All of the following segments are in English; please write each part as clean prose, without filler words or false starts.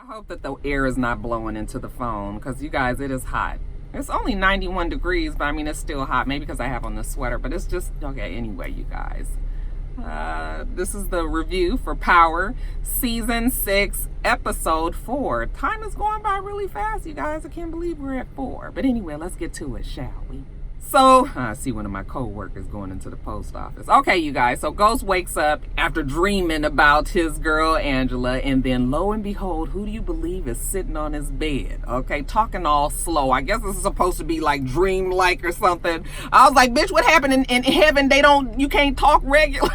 I hope that the air is not blowing into the phone, because you guys, it is hot. It's only 91 degrees, but I mean, it's still hot. Maybe because I have on the sweater, but it's just, okay, anyway, you guys. This is the review for Power, Season 6, Episode 4. Time is going by really fast, you guys. I can't believe we're at 4. But anyway, let's get to it, shall we? So, I see one of my co-workers going into the post office. Okay, you guys, so Ghost wakes up after dreaming about his girl, Angela, and then lo and behold, who do you believe is sitting on his bed? Okay, talking all slow. I guess this is supposed to be like dream-like or something. I was like, bitch, what happened in heaven? You can't talk regular.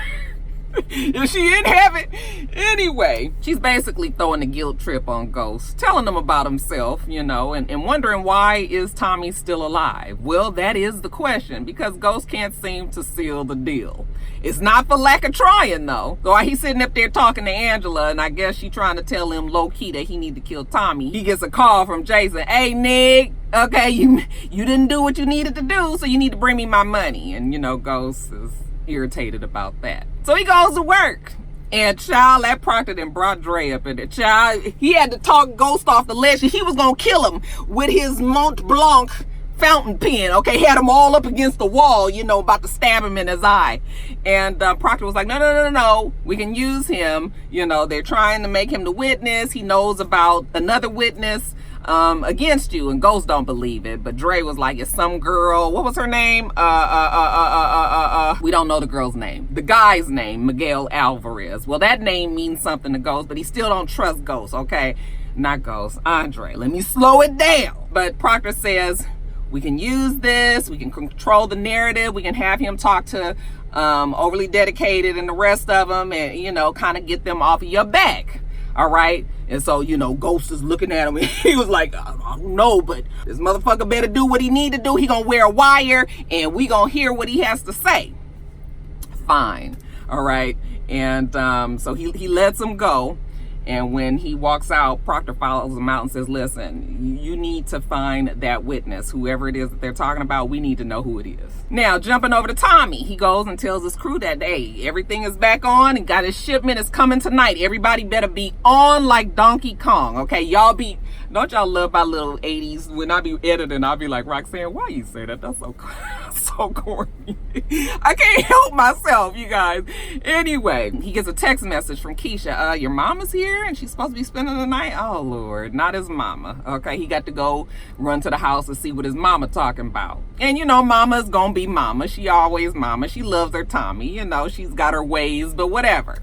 Is she in heaven? Anyway, she's basically throwing a guilt trip on Ghost, telling him about himself, you know, and wondering why is Tommy still alive? Well, that is the question, because Ghost can't seem to seal the deal. It's not for lack of trying, though. So while he's sitting up there talking to Angela, and I guess she's trying to tell him low-key that he need to kill Tommy, he gets a call from Jason. Hey, Nick, okay, you didn't do what you needed to do, so you need to bring me my money. And, you know, Ghost is irritated about that. So he goes to work. And child, that Proctor then brought Dre up in there. Child, he had to talk Ghost off the ledge. He was going to kill him with his Mont Blanc fountain pen. Okay, had him all up against the wall, you know, about to stab him in his eye. And Proctor was like, no. We can use him. You know, they're trying to make him the witness. He knows about another witness against you, and Ghost don't believe it. But Dre was like, it's some girl, what was her name? We don't know the girl's name. The guy's name, Miguel Alvarez. Well, that name means something to Ghost, but he still don't trust Ghost, okay? Not Ghost, Andre. Let me slow it down. But Proctor says, we can use this, we can control the narrative, we can have him talk to Overly Dedicated and the rest of them, and, you know, kind of get them off of your back. All right. And so, you know, Ghost is looking at him and he was like, I don't know, but this motherfucker better do what he need to do. He gonna wear a wire and we gonna hear what he has to say. Fine. All right. And so he lets him go. And when he walks out, Proctor follows him out and says, listen, you need to find that witness, whoever it is that they're talking about. We need to know who it is. Now, jumping over to Tommy, he goes and tells his crew that, hey, everything is back on and got his shipment is coming tonight. Everybody better be on like Donkey Kong. Okay, don't y'all love my little 80s? When I be editing, I'll be like, Roxanne, why you say that? That's so so corny. I can't help myself, you guys. Anyway, he gets a text message from Keisha. Your mama's here and she's supposed to be spending the night? Oh, Lord, not his mama. Okay, he got to go run to the house and see what his mama talking about. And, you know, mama's gonna be mama. She always mama. She loves her Tommy. You know, she's got her ways, but whatever.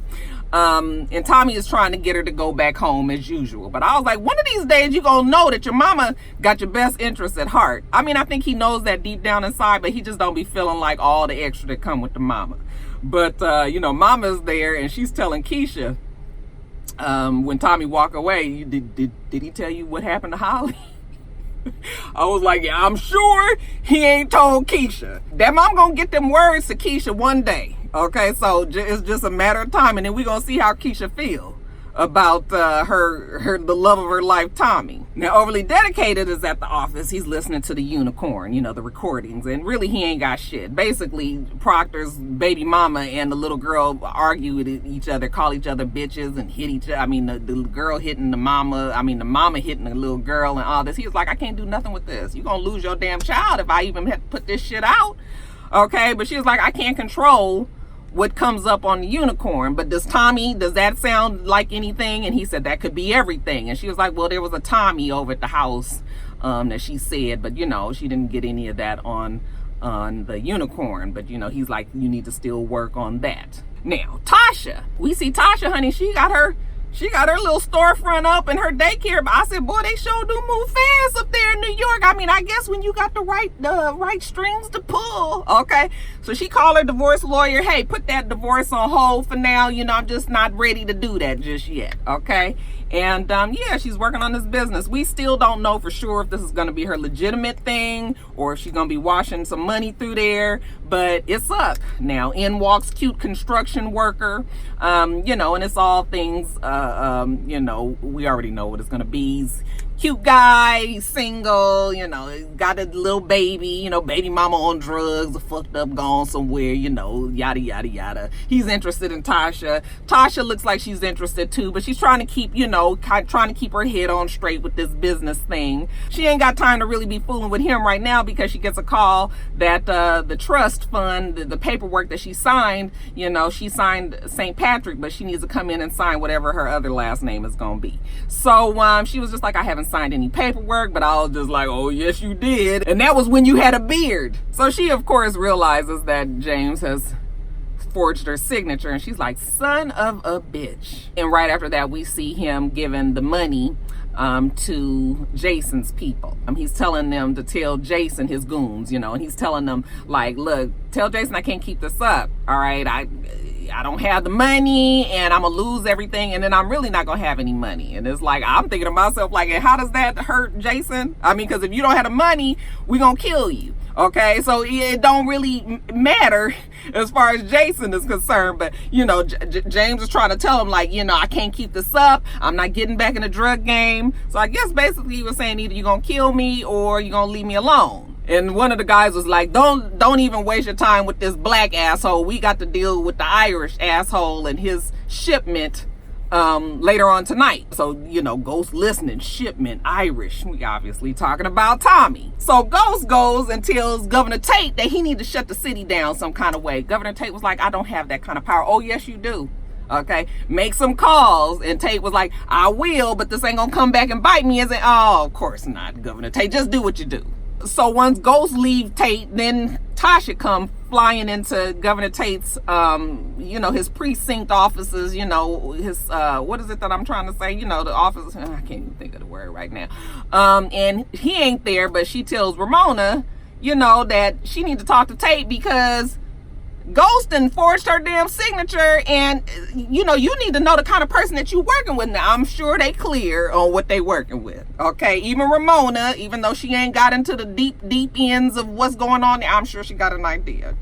And Tommy is trying to get her to go back home as usual. But I was like, one of these days you gonna know that your mama got your best interests at heart. I mean, I think he knows that deep down inside, but he just don't be feeling like all the extra that come with the mama. But, you know, mama's there and she's telling Keisha, when Tommy walked away, did he tell you what happened to Holly? I was like, yeah, I'm sure he ain't told Keisha. That mom gonna get them words to Keisha one day. Okay, so it's just a matter of time, and then we're gonna see how Keisha feel about the love of her life, Tommy. Now, Overly Dedicated is at the office. He's listening to the Unicorn, you know, the recordings, and really he ain't got shit. Basically, Proctor's baby mama and the little girl argue with each other, call each other bitches, and hit each other. I mean, the girl hitting the mama hitting the little girl and all this. He was like, I can't do nothing with this. You're gonna lose your damn child if I even have to put this shit out. Okay, but she was like, I can't control what comes up on the Unicorn, but does that sound like anything? And he said that could be everything. And she was like, well, there was a Tommy over at the house that she said, but you know, she didn't get any of that on the Unicorn. But you know, he's like, you need to still work on that. Now, Tasha, we see Tasha, honey, she got her little storefront up in her daycare. But I said, boy, they sure do move fast up there in New York. I mean, I guess when you got the right strings to pull. Okay. So she called her divorce lawyer. Hey, put that divorce on hold for now. You know, I'm just not ready to do that just yet. Okay. And yeah, she's working on this business. We still don't know for sure if this is going to be her legitimate thing or if she's going to be washing some money through there, but it's up. Now, in walks cute construction worker, you know, and it's all things, you know, we already know what it's going to be. He's cute guy, he's single, you know, got a little baby, you know, baby mama on drugs, fucked up, gone somewhere, you know, yada, yada, yada. He's interested in Tasha. Tasha looks like she's interested too, but she's trying to keep, you know, trying to keep her head on straight with this business thing. She ain't got time to really be fooling with him right now, because she gets a call that the trust fund, the paperwork that she signed, she signed St. Patrick, but she needs to come in and sign whatever her other last name is going to be. So she was just like, I haven't signed any paperwork, but I was just like, oh, yes, you did. And that was when you had a beard. So she, of course, realizes that James has forged her signature, and she's like, son of a bitch. And right after that, we see him giving the money to Jason's people. He's telling them to tell Jason, his goons, and he's telling them, like, look, tell Jason I can't keep this up. All right, I don't have the money, and I'm gonna lose everything, and then I'm really not gonna have any money. And it's like, I'm thinking to myself, like, how does that hurt Jason? Because if you don't have the money, we're gonna kill you. Okay, so it don't really matter as far as Jason is concerned, but James is trying to tell him, like, I can't keep this up. I'm not getting back in the drug game. So I guess basically he was saying, either you're gonna kill me or you're gonna leave me alone. And one of the guys was like, don't even waste your time with this black asshole. We got to deal with the Irish asshole and his shipment later on tonight. So, Ghost listening, shipment, Irish. We obviously talking about Tommy. So Ghost goes and tells Governor Tate that he need to shut the city down some kind of way. Governor Tate was like, I don't have that kind of power. Oh, yes, you do. Okay, make some calls. And Tate was like, I will, but this ain't gonna come back and bite me. Oh, of course not, Governor Tate. Just do what you do. So once Ghost leave Tate, then Tasha come flying into Governor Tate's, his precinct offices, his, what is it that I'm trying to say? The office, I can't even think of the word right now. And he ain't there, but she tells Ramona, that she need to talk to Tate because Ghost and forged her damn signature, and you need to know the kind of person that you working with. Now I'm sure they clear on what they working with. Okay, even Ramona, even though she ain't got into the deep ends of what's going on there, I'm sure she got an idea.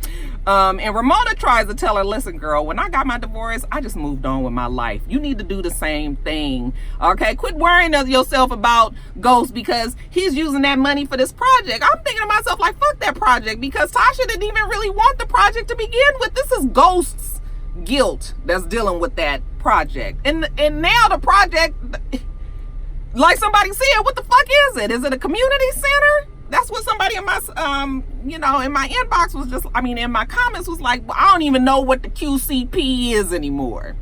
And Ramona tries to tell her, listen, girl, when I got my divorce, I just moved on with my life. You need to do the same thing. Okay, quit worrying yourself about Ghost because he's using that money for this project. I'm thinking to myself, like, fuck that project, because Tasha didn't even really want the project to begin with. This is Ghost's guilt that's dealing with that project. And now the project, like somebody said, what the fuck is it? Is it a community center? That's what somebody in my, in my inbox was just, in my comments was like, well, I don't even know what the QCP is anymore.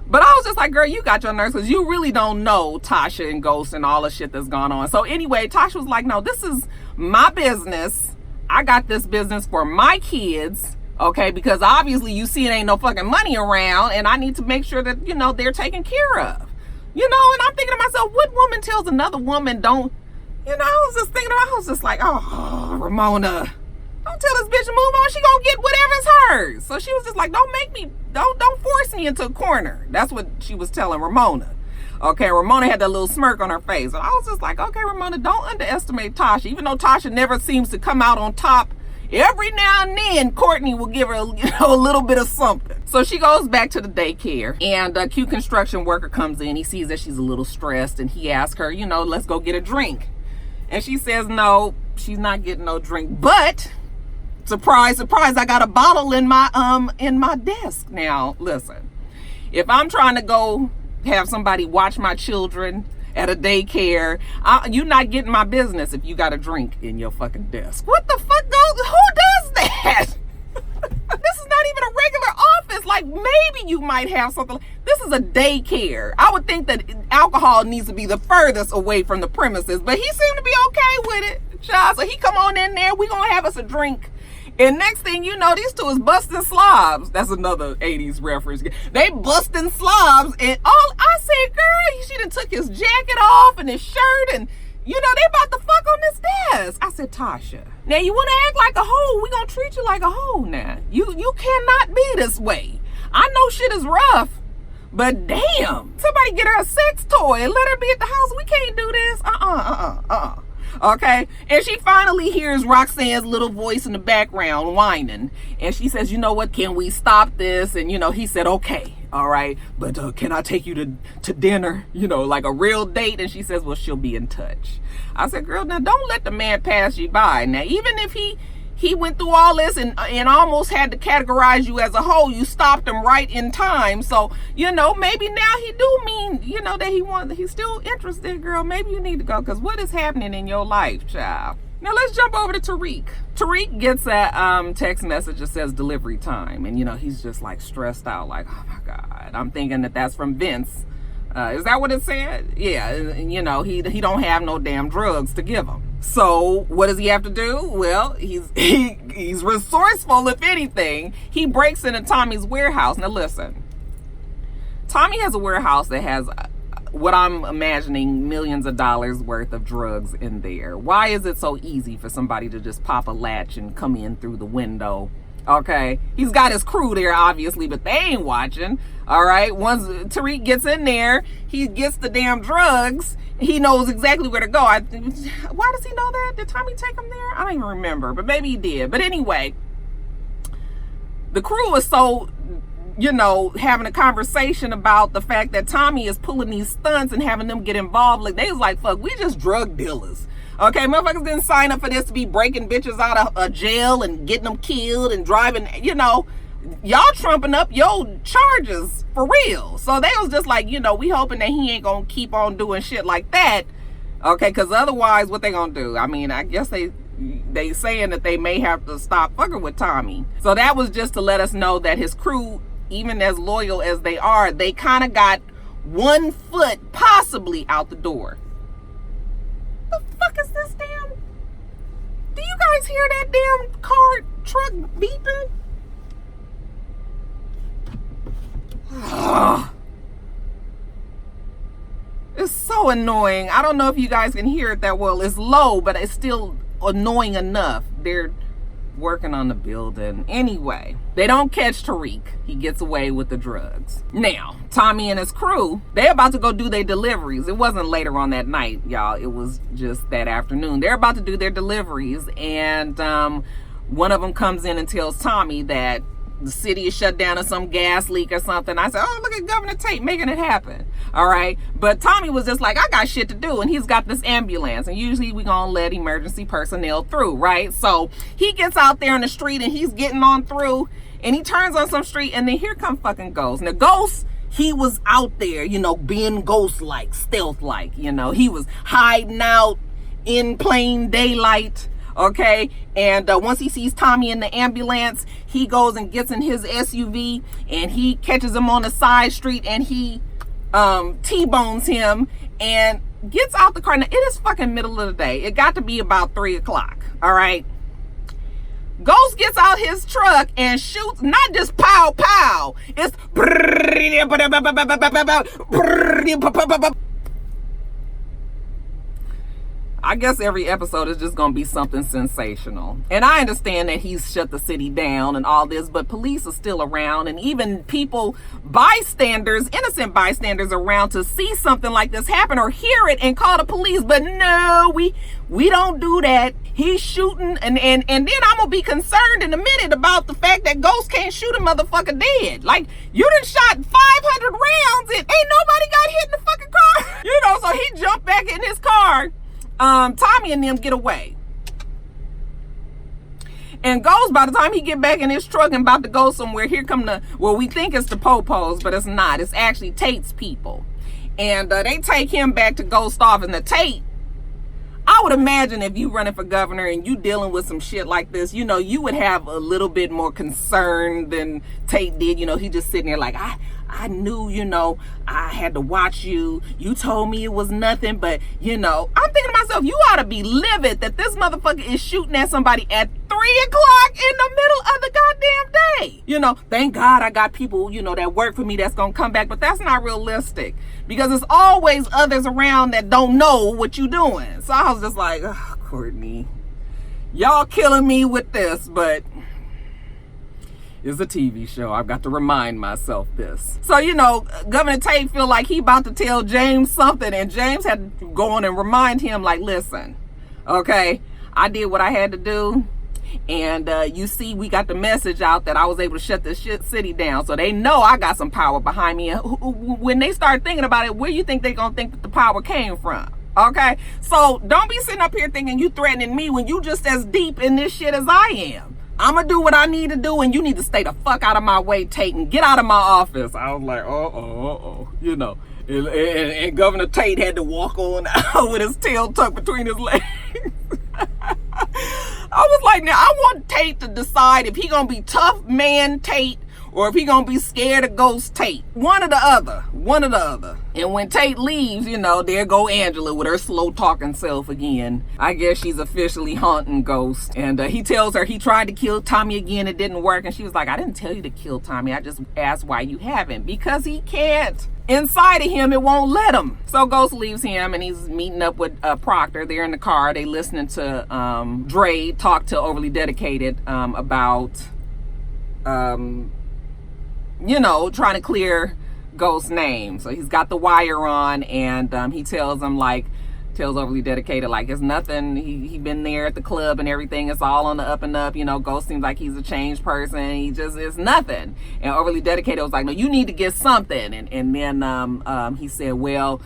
But I was just like, girl, you got your nerves because you really don't know Tasha and Ghost and all the shit that's gone on. So anyway, Tasha was like, no, this is my business. I got this business for my kids, okay? Because obviously you see it ain't no fucking money around, and I need to make sure that, they're taken care of. And I'm thinking to myself, what woman tells another woman don't, I was just thinking, I was just like, oh, Ramona, don't tell this bitch to move on. She gonna get whatever's hers. So she was just like, don't force me into a corner. That's what she was telling Ramona. Okay, Ramona had that little smirk on her face. And I was just like, okay, Ramona, don't underestimate Tasha. Even though Tasha never seems to come out on top, every now and then Courtney will give her a little bit of something. So she goes back to the daycare, and a cute construction worker comes in. He sees that she's a little stressed, and he asks her, let's go get a drink. And she says no, she's not getting no drink. But surprise, surprise, I got a bottle in my desk. Now, listen, if I'm trying to go have somebody watch my children at a daycare, you're not getting my business if you got a drink in your fucking desk. What the fuck who does that? This is not even a regular office. Like, maybe you might have something. This is a daycare. I would think that alcohol needs to be the furthest away from the premises, but he seemed to be okay with it, child. So he come on in there. We gonna have us a drink. And next thing you know, these two is busting slobs. That's another 80s reference. They busting slobs. And all I said, girl, she done took his jacket off and his shirt, and they about to fuck on this desk. I said, Tasha, now you want to act like a hoe? We gonna treat you like a hoe now. You cannot be this way. I know shit is rough, but damn, somebody get her a sex toy and let her be at the house. We can't do this. Okay, and she finally hears Roxanne's little voice in the background whining, and she says, you know what, can we stop this? And he said, okay, all right, but can I take you to dinner, like a real date? And she says, well, she'll be in touch. I said, girl, now don't let the man pass you by. Now, even if he he went through all this and almost had to categorize you as a whole. You stopped him right in time. So, maybe now he do mean, that he's still interested, girl. Maybe you need to go, because what is happening in your life, child? Now let's jump over to Tariq. Tariq gets a text message that says delivery time. And, he's just like stressed out, like, oh my God. I'm thinking that that's from Vince. Is that what it said? Yeah, he don't have no damn drugs to give him. So what does he have to do? Well, he's resourceful, if anything. He breaks into Tommy's warehouse. Now listen, Tommy has a warehouse that has what I'm imagining millions of dollars worth of drugs in there. Why is it so easy for somebody to just pop a latch and come in through the window? Okay, he's got his crew there, obviously, but they ain't watching. All right, once Tariq gets in there, he gets the damn drugs. He knows exactly where to go. Why does he know that? Did Tommy take him there? I don't even remember, but maybe he did. But anyway, the crew is so, having a conversation about the fact that Tommy is pulling these stunts and having them get involved. Like, they was like, fuck, we just drug dealers. Okay, motherfuckers didn't sign up for this to be breaking bitches out of jail and getting them killed and driving, y'all trumping up your charges for real. So they was just like, we hoping that he ain't gonna keep on doing shit like that. Okay, because otherwise, what they gonna do? I mean, I guess they saying that they may have to stop fucking with Tommy. So that was just to let us know that his crew, even as loyal as they are, they kind of got one foot possibly out the door. The fuck is this damn? Do you guys hear that damn truck beeping? It's so annoying. I don't know if you guys can hear it that well. It's low, but it's still annoying enough. They're working on the building. Anyway, they don't catch Tariq. He gets away with the drugs. Now, Tommy and his crew, they're about to go do their deliveries. It wasn't later on that night, y'all. It was just that afternoon. They're about to do their deliveries, and one of them comes in and tells Tommy that the city is shut down or some gas leak or something. I said, oh, look at Governor Tate making it happen. All right. But Tommy was just like, I got shit to do. And he's got this ambulance. And usually we gonna let emergency personnel through, right? So he gets out there in the street and he's getting on through. And he turns on some street. And then here come fucking Ghost. Now, Ghost, he was out there, being ghost-like, stealth-like. He was hiding out in plain daylight. Okay, and once he sees Tommy in the ambulance, he goes and gets in his SUV and he catches him on the side street and he T-bones him and gets out the car. Now, it is fucking middle of the day. It got to be about 3 o'clock. All right. Ghost gets out his truck and shoots, not just pow pow. It's I guess every episode is just going to be something sensational. And I understand that he's shut the city down and all this, but police are still around, and even people, bystanders, innocent bystanders around to see something like this happen or hear it and call the police. But no, we don't do that. He's shooting, and then I'm going to be concerned in a minute about the fact that Ghost can't shoot a motherfucker dead. Like, you done shot 500 rounds and ain't nobody got hit in the fucking car. So he jumped back in his car. Tommy and them get away. And Ghost, by the time he get back in his truck and about to go somewhere, here come we think it's the Popos, but it's not. It's actually Tate's people. And they take him back to Ghost office. And the Tate, I would imagine if you running for governor and you dealing with some shit like this, you would have a little bit more concern than Tate did. He just sitting there like, I knew, I had to watch you. You told me it was nothing, but, I'm thinking to myself, you ought to be livid that this motherfucker is shooting at somebody at 3 o'clock in the middle of the goddamn day. Thank God I got people, that work for me that's going to come back, but that's not realistic because there's always others around that don't know what you're doing. So I was just like, oh, Courtney, y'all killing me with this, but it's a TV show. I've got to remind myself this. So, Governor Tate feel like he about to tell James something, and James had to go on and remind him, like, listen, okay, I did what I had to do, and you see, we got the message out that I was able to shut this city down, so they know I got some power behind me. And when they start thinking about it, where you think they gonna think that the power came from? Okay? So don't be sitting up here thinking you threatening me when you just as deep in this shit as I am. I'm gonna do what I need to do, and you need to stay the fuck out of my way, Tate, and get out of my office. I was like, you know. And Governor Tate had to walk on out with his tail tucked between his legs. I was like, now I want Tate to decide if he gonna be tough man Tate or if he gonna be scared of ghost Tate. One or the other. And when Tate leaves, you know, there go Angela with her slow talking self again. I guess she's officially haunting Ghost. And he tells her he tried to kill Tommy again, it didn't work. And she was like, I didn't tell you to kill Tommy, I just asked why you haven't. Because he can't. Inside of him, it won't let him. So Ghost leaves him and he's meeting up with Proctor. They're in the car. They listening to Dre talk to Overly Dedicated about, you know, trying to clear Ghost's name. So he's got the wire on and he tells Overly Dedicated, like, it's nothing. He been there at the club and everything. It's all on the up and up. You know, Ghost seems like he's a changed person. He just is nothing. And Overly Dedicated was like, no, you need to get something. And then he said, well,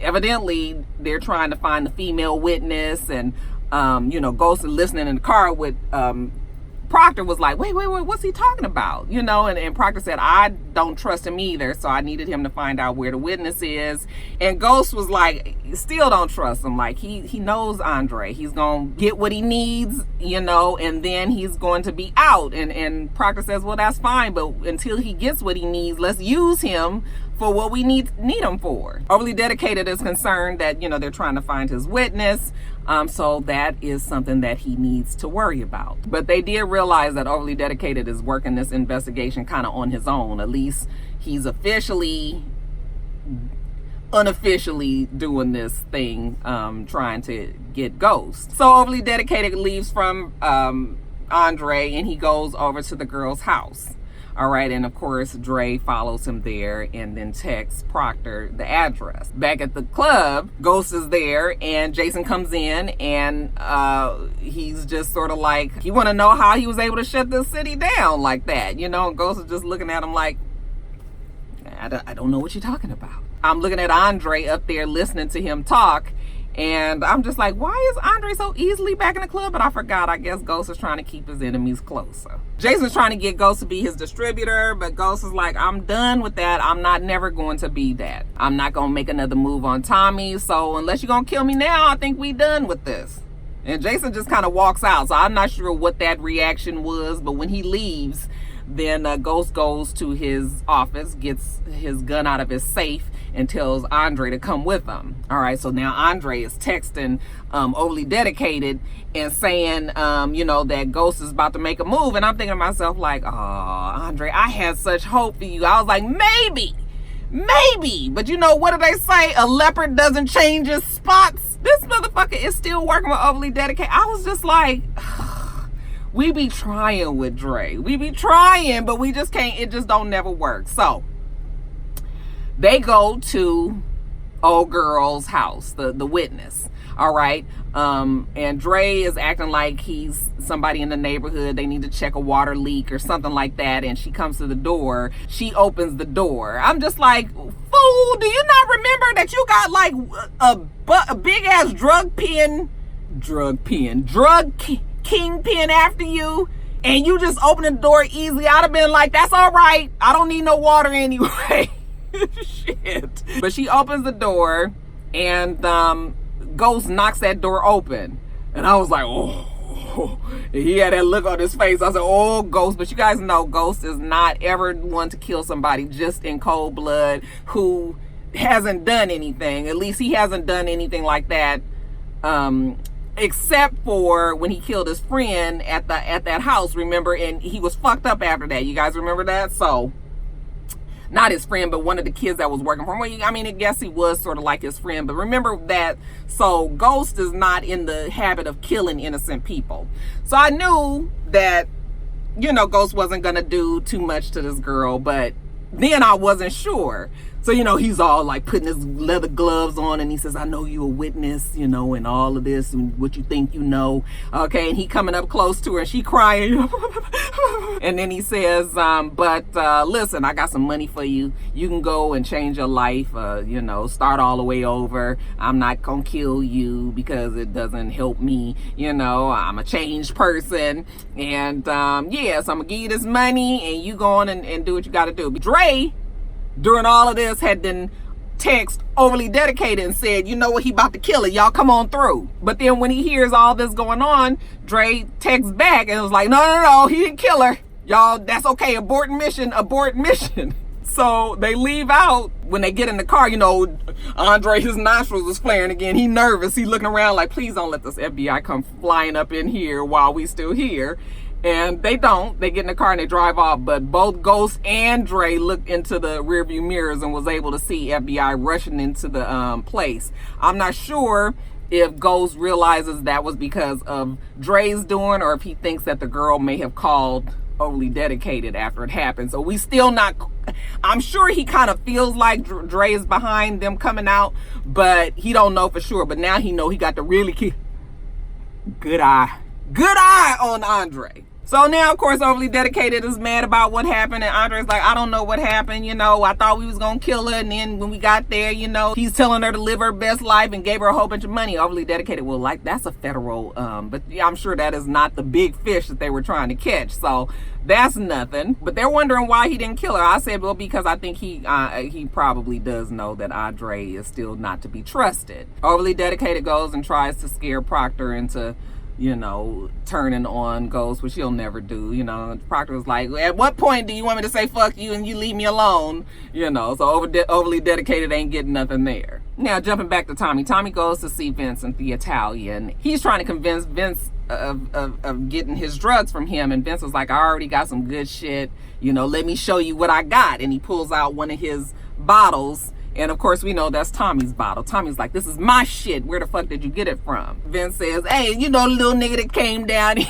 evidently they're trying to find the female witness. And, you know, Ghost is listening in the car with Proctor was like, wait, what's he talking about? You know, and Proctor said, I don't trust him either, so I needed him to find out where the witness is. And Ghost was like, still don't trust him. Like, he knows Andre. He's going to get what he needs, you know, and then he's going to be out. And Proctor says, well, that's fine, but until he gets what he needs, let's use him for what we need him for. Overly Dedicated is concerned that, you know, they're trying to find his witness. So that is something that he needs to worry about. But they did realize that Overly Dedicated is working this investigation kind of on his own. At least he's unofficially doing this thing, trying to get Ghost. So Overly Dedicated leaves from Andre and he goes over to the girl's house. All right, and of course, Dre follows him there and then texts Proctor the address. Back at the club, Ghost is there and Jason comes in and he's just sort of like, he want to know how he was able to shut this city down like that. You know, Ghost is just looking at him like, I don't know what you're talking about. I'm looking at Andre up there listening to him talk. And I'm just like, why is Andre so easily back in the club? But I forgot, I guess Ghost is trying to keep his enemies closer. Jason's trying to get Ghost to be his distributor, but Ghost is like, I'm done with that. I'm not never going to be that. I'm not going to make another move on Tommy. So unless you're going to kill me now, I think we done with this. And Jason just kind of walks out. So I'm not sure what that reaction was, but when he leaves, then Ghost goes to his office, gets his gun out of his safe, and tells Andre to come with him. All right, so now Andre is texting Overly Dedicated and saying, you know, that Ghost is about to make a move. And I'm thinking to myself like, oh, Andre, I had such hope for you. I was like, maybe. But you know, what do they say? A leopard doesn't change his spots. This motherfucker is still working with Overly Dedicated. I was just like, we be trying with Dre. We be trying, but we just can't. It just don't never work. So they go to old girl's house, the witness. All right. And Dre is acting like he's somebody in the neighborhood. They need to check a water leak or something like that. And she comes to the door. She opens the door. I'm just like, fool, do you not remember that you got like a big ass drug kingpin after you? And you just open the door easily. I'd have been like, that's all right. I don't need no water anyway. Shit. But she opens the door and Ghost knocks that door open. And I was like, oh. He had that look on his face. I said, oh, Ghost. But you guys know Ghost is not ever one to kill somebody just in cold blood who hasn't done anything. At least he hasn't done anything like that. Except for when he killed his friend at that house, remember? And he was fucked up after that. You guys remember that? So, not his friend, but one of the kids that was working for him. Well, I mean, I guess he was sort of like his friend, but remember that. So Ghost is not in the habit of killing innocent people. So I knew that, you know, Ghost wasn't going to do too much to this girl, but then I wasn't sure. So, he's all like putting his leather gloves on, and he says, I know you're a witness, and all of this and what you think you know. Okay, and he coming up close to her, and she crying. And then he says, but listen, I got some money for you. You can go and change your life, start all the way over. I'm not gonna kill you because it doesn't help me. I'm a changed person. And so I'm gonna give you this money, and you go on and do what you gotta do. Dre, during all of this, had been text overly dedicated and said, you know what, he about to kill it, y'all come on through. But then when he hears all this going on, Dre texts back and was like, no, he didn't kill her, y'all, that's okay, abort mission. So they leave out. When they get in the car, Andre, his nostrils was flaring again. He nervous, he looking around like, please don't let this FBI come flying up in here while we still here. And they don't. They get in the car and they drive off. But both Ghost and Dre looked into the rearview mirrors and was able to see FBI rushing into the place. I'm not sure if Ghost realizes that was because of Dre's doing, or if he thinks that the girl may have called overly dedicated after it happened. So we still not. I'm sure he kind of feels like Dre is behind them coming out, but he don't know for sure. But now he know he got the really key. Good eye on Andre. So now, of course, overly dedicated is mad about what happened, and Andre's like, I don't know what happened, I thought we was gonna kill her, and then when we got there, he's telling her to live her best life and gave her a whole bunch of money. Overly dedicated, well, like, that's a federal, but yeah, I'm sure that is not the big fish that they were trying to catch, so that's nothing. But they're wondering why he didn't kill her. I said, well, because I think he probably does know that Andre is still not to be trusted. Overly dedicated goes and tries to scare Proctor into turning on Ghost, which he'll never do. Proctor was like, at what point do you want me to say fuck you and you leave me alone? So overly dedicated ain't getting nothing there. Now, jumping back to Tommy. Tommy goes to see Vincent, the Italian. He's trying to convince Vince of getting his drugs from him, and Vince was like, I already got some good shit. Let me show you what I got. And he pulls out one of his bottles. And of course, we know that's Tommy's bottle. Tommy's like, this is my shit. Where the fuck did you get it from? Vince says, hey, the little nigga that came down here.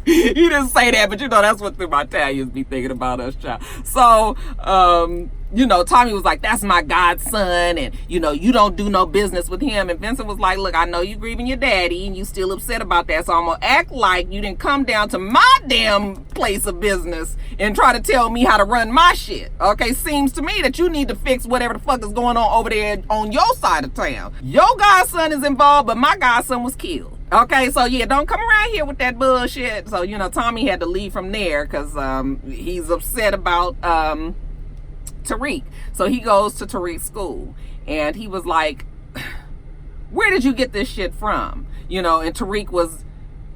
He didn't say that, but that's what the Italians be thinking about us, child. So, Tommy was like, that's my godson, and, you don't do no business with him. And Vincent was like, look, I know you grieving your daddy, and you still upset about that, so I'm gonna act like you didn't come down to my damn place of business and try to tell me how to run my shit. Okay, seems to me that you need to fix whatever the fuck is going on over there on your side of town. Your godson is involved, but my godson was killed. Okay, so yeah, don't come around here with that bullshit. So, Tommy had to leave from there because he's upset about Tariq. So he goes to Tariq's school, and he was like, where did you get this shit from? And Tariq was,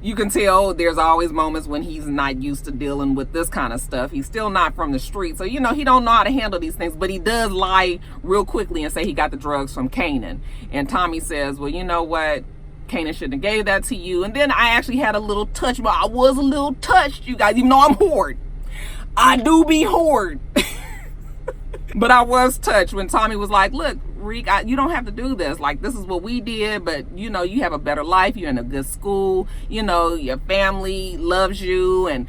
you can tell there's always moments when he's not used to dealing with this kind of stuff. He's still not from the street. So, he don't know how to handle these things, but he does lie real quickly and say he got the drugs from Kanan. And Tommy says, well, you know what? Kanan shouldn't have gave that to you. And then I actually had a little touch, but I was a little touched, you guys, even though I'm hoard. I do be hoard. But I was touched when Tommy was like, look, Rick, you don't have to do this. Like, this is what we did, but, you have a better life. You're in a good school. Your family loves you, and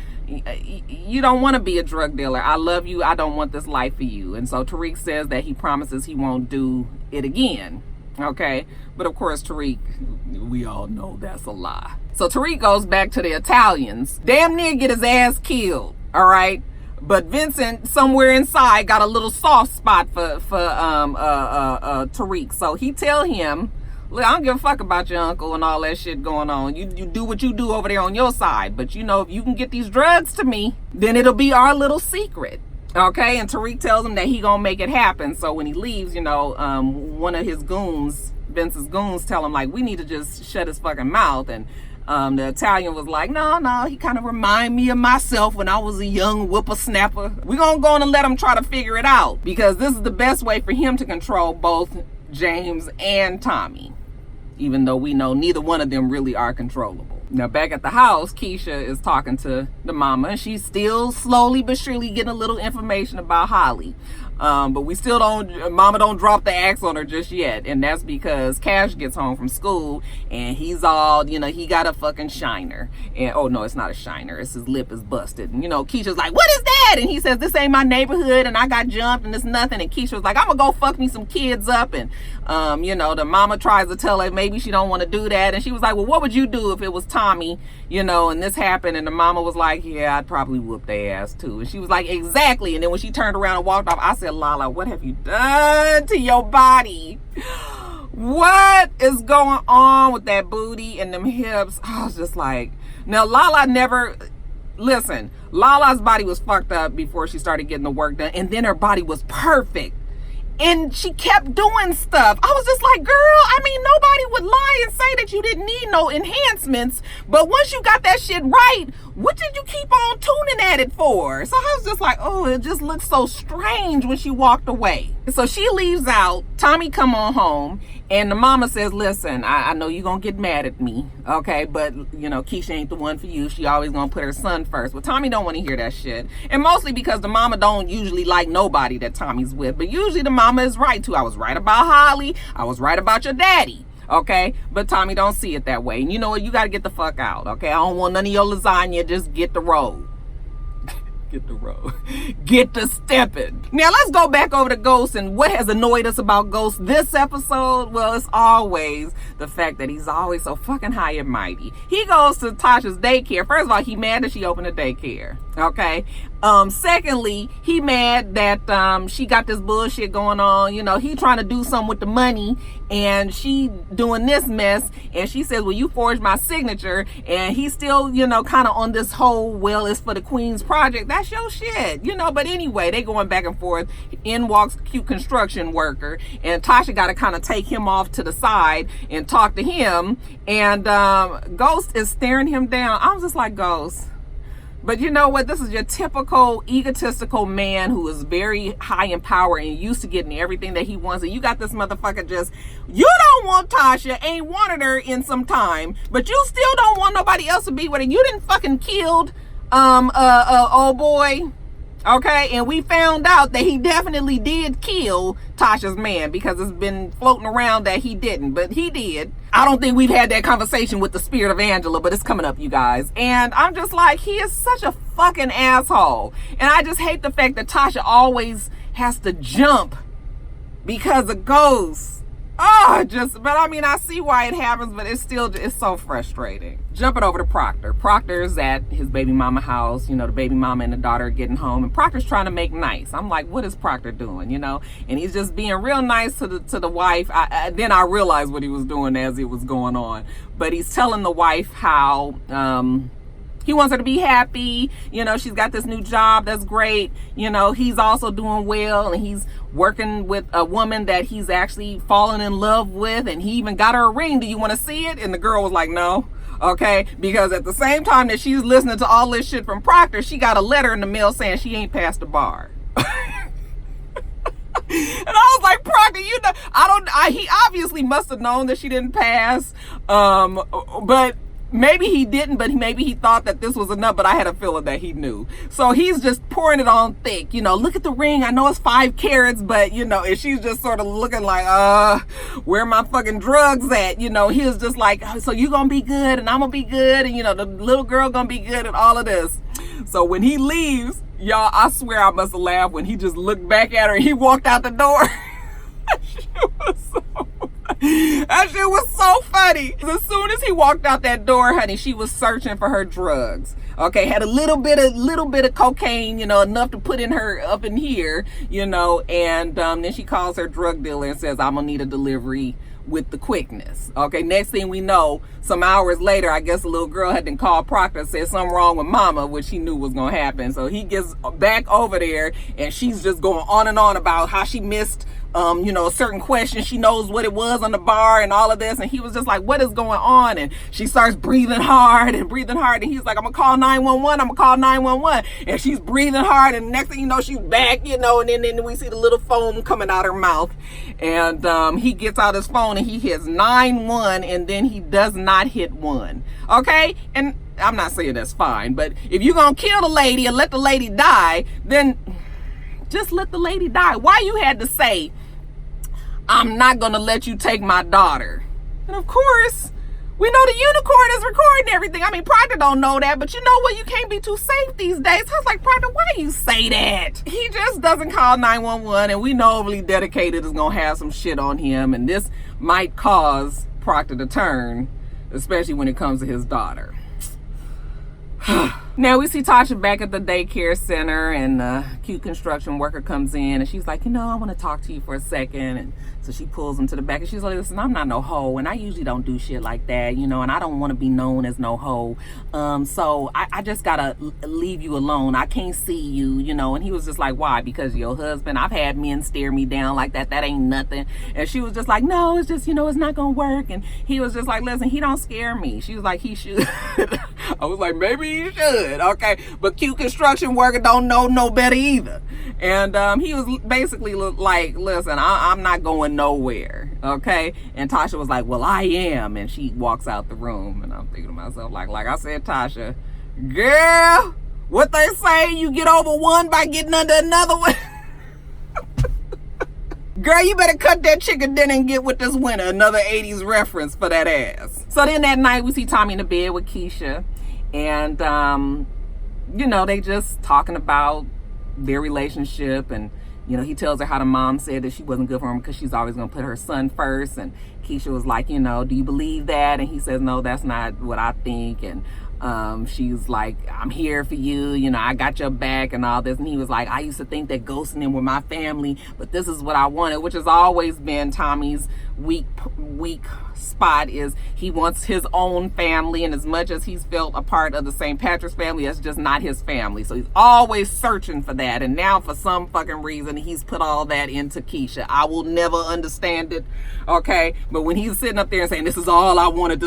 you don't want to be a drug dealer. I love you. I don't want this life for you. And so Tariq says that he promises he won't do it again. Okay, but of course Tariq, we all know that's a lie. So Tariq goes back to the Italians, damn near get his ass killed. All right, but Vincent somewhere inside got a little soft spot for Tariq. So he tell him, look, I don't give a fuck about your uncle and all that shit going on. You do what you do over there on your side, but if you can get these drugs to me, then it'll be our little secret. Okay, and Tariq tells him that he gonna make it happen. So when he leaves, one of his goons, Vince's goons, tell him like, we need to just shut his fucking mouth. And the Italian was like, no, he kind of remind me of myself when I was a young whippersnapper. We're gonna go on and let him try to figure it out, because this is the best way for him to control both James and Tommy, even though we know neither one of them really are controllable. Now, back at the house, Keisha is talking to the mama, and she's still slowly but surely getting a little information about Holly. But we still mama don't drop the axe on her just yet. And that's because Cash gets home from school and he's all, he got a fucking shiner. And, oh no, it's not a shiner. It's his lip is busted. And, Keisha's like, what is that? And he says, this ain't my neighborhood and I got jumped and it's nothing. And Keisha was like, I'm gonna go fuck me some kids up. And, the mama tries to tell her maybe she don't want to do that. And she was like, well, what would you do if it was Tommy, and this happened? And the mama was like, yeah, I'd probably whoop their ass too. And she was like, exactly. And then when she turned around and walked off, I said, Lala, what have you done to your body? What is going on with that booty and them hips? I was just like, now Lala Lala's body was fucked up before she started getting the work done, and then her body was perfect. And she kept doing stuff. I was just like, girl, nobody would lie and say that you didn't need no enhancements. But once you got that shit right, what did you keep on tuning at it for? So I was just like, oh, it just looked so strange when she walked away. So she leaves out. Tommy come on home. And the mama says, listen, I know you're going to get mad at me, okay? But, Keisha ain't the one for you. She always going to put her son first. Well, Tommy don't want to hear that shit. And mostly because the mama don't usually like nobody that Tommy's with. But usually the mama is right, too. I was right about Holly. I was right about your daddy, okay? But Tommy don't see it that way. And you know what? You got to get the fuck out, okay? I don't want none of your lasagna. Just get the road. Get the road. Get to stepping. Now let's go back over to Ghost and what has annoyed us about Ghost this episode. Well, it's always the fact that he's always so fucking high and mighty. He goes to Tasha's daycare. First of all, he mad that she opened a daycare. Okay. Secondly, he mad that she got this bullshit going on. He trying to do something with the money and she doing this mess. And she says, well, you forged my signature. And he's still, kind of on this whole, well, it's for the Queen's project. That's your shit, But anyway, they going back and forth. In walks cute construction worker. And Tasha got to kind of take him off to the side and talk to him. And Ghost is staring him down. I was just like, Ghost. But you know what? This is your typical egotistical man who is very high in power and used to getting everything that he wants. And you got this motherfucker you don't want Tasha, ain't wanted her in some time, but you still don't want nobody else to be with her. You didn't fucking killed, old boy. Okay, and we found out that he definitely did kill Tasha's man because it's been floating around that he didn't, but he did. I don't think we've had that conversation with the spirit of Angela, but it's coming up, you guys. And I'm just like, he is such a fucking asshole. And I just hate the fact that Tasha always has to jump because of Ghosts. But I see why it happens, but it's so frustrating. Jumping over to Proctor. Proctor's at his baby mama house. The baby mama and the daughter are getting home, and Proctor's trying to make nice. I'm like, what is Proctor doing? And he's just being real nice to the wife. Then I realized what he was doing as it was going on. But he's telling the wife how he wants her to be happy. She's got this new job that's great. He's also doing well, and he's working with a woman that he's actually fallen in love with, and he even got her a ring. Do you want to see it? And the girl was like, no. Okay, because at the same time that she's listening to all this shit from Proctor, she got a letter in the mail saying she ain't passed the bar. And I was like, Proctor, he obviously must have known that she didn't pass. But maybe he didn't, but maybe he thought that this was enough, but I had a feeling that he knew. So he's just pouring it on thick. Look at the ring. I know it's 5 carats, but, and she's just sort of looking like, where my fucking drugs at? He was just like, so you gonna be good and I'm gonna be good. And, the little girl gonna be good and all of this. So when he leaves, y'all, I swear I must have laughed when he just looked back at her and he walked out the door. That shit was so funny. As soon as he walked out that door, honey, she was searching for her drugs. Okay, had a little bit of cocaine, enough to put in her up in here, and then she calls her drug dealer and says, I'm gonna need a delivery with the quickness. Okay, next thing we know, some hours later, I guess the little girl had been called Proctor and said something wrong with mama, which he knew was gonna happen. So he gets back over there and she's just going on and on about how she missed a certain question. She knows what it was on the bar and all of this. And he was just like, what is going on? And she starts breathing hard. And he's like, I'm gonna call 911. And she's breathing hard. And next thing you know, she's back, and then we see the little foam coming out her mouth. And he gets out his phone and he hits 9-1, and then he does not hit 1. Okay? And I'm not saying that's fine, but if you're gonna kill the lady and let the lady die, then Just let the lady die. Why you had to say, I'm not gonna let you take my daughter? And of course, we know the unicorn is recording everything. I mean, Proctor don't know that, but you know what? You can't be too safe these days. I was like, Proctor, why you say that? He just doesn't call 911, and we know Overly Dedicated is gonna have some shit on him, and this might cause Proctor to turn, especially when it comes to his daughter. Now we see Tasha back at the daycare center, and the cute construction worker comes in, and she's like, I want to talk to you for a second. And so she pulls him to the back, and she's like, listen, I'm not no hoe, and I usually don't do shit like that, and I don't want to be known as no hoe. So I just gotta leave you alone. I can't see you, And he was just like, why? Because your husband? I've had men stare me down like that. That ain't nothing. And she was just like, no, it's just, it's not gonna work. And he was just like, listen, he don't scare me. She was like, he should. I was like, maybe he should. Okay, but cute construction worker don't know no better either. And he was basically like, listen, I'm not going nowhere. Okay. And Tasha was like, well, I am. And she walks out the room, and I'm thinking to myself, like I said, Tasha, girl, what they say, you get over one by getting under another one. Girl, you better cut that chicken dinner and get with this winter. Another 80s reference for that ass. So then that night we see Tommy in the bed with Keisha, and they just talking about their relationship, and he tells her how the mom said that she wasn't good for him because she's always going to put her son first. And Keisha was like, do you believe that? And he says, no, that's not what I think. And she's like, I'm here for you, I got your back and all this. And he was like, I used to think that ghosting them were my family, but this is what I wanted, which has always been Tommy's weak spot, is he wants his own family, and as much as he's felt a part of the St. Patrick's family, that's just not his family. So he's always searching for that, and now for some fucking reason he's put all that into Keisha. I will never understand it, okay? But when he's sitting up there and saying, this is all I wanted,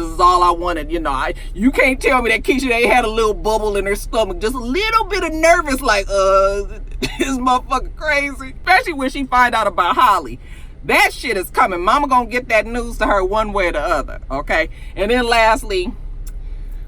you can't tell me that Keisha ain't had a little bubble in her stomach, just a little bit of nervous, like, this motherfucker crazy. Especially when she find out about Holly. That shit is coming. Mama gonna get that news to her one way or the other, okay? And then lastly,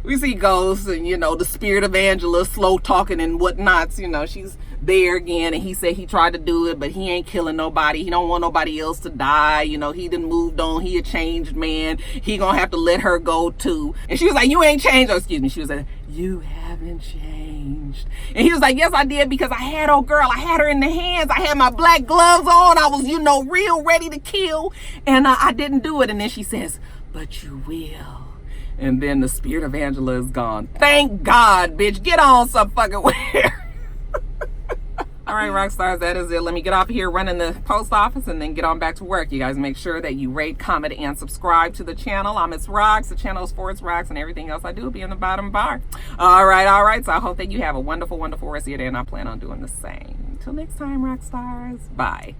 we see Ghost and, the spirit of Angela slow talking and whatnots. She's there again, and he said he tried to do it, but he ain't killing nobody. He don't want nobody else to die. He done moved on. He a changed man. He gonna have to let her go too. And she was like, you ain't changed. Oh, excuse me. She was like, you haven't changed. And he was like, yes, I did, because I had old girl. I had her in the hands. I had my black gloves on. I was, real ready to kill. And I didn't do it. And then she says, but you will. And then the spirit of Angela is gone. Thank God, bitch. Get on some fucking wear. All right, rock stars, that is it. Let me get off here running the post office and then get on back to work. You guys make sure that you rate, comment, and subscribe to the channel. I'm itsrox. The channel is for itsrox, and everything else I do will be in the bottom bar. All right. So I hope that you have a wonderful, wonderful rest of your day, and I plan on doing the same. Until next time, rock stars. Bye.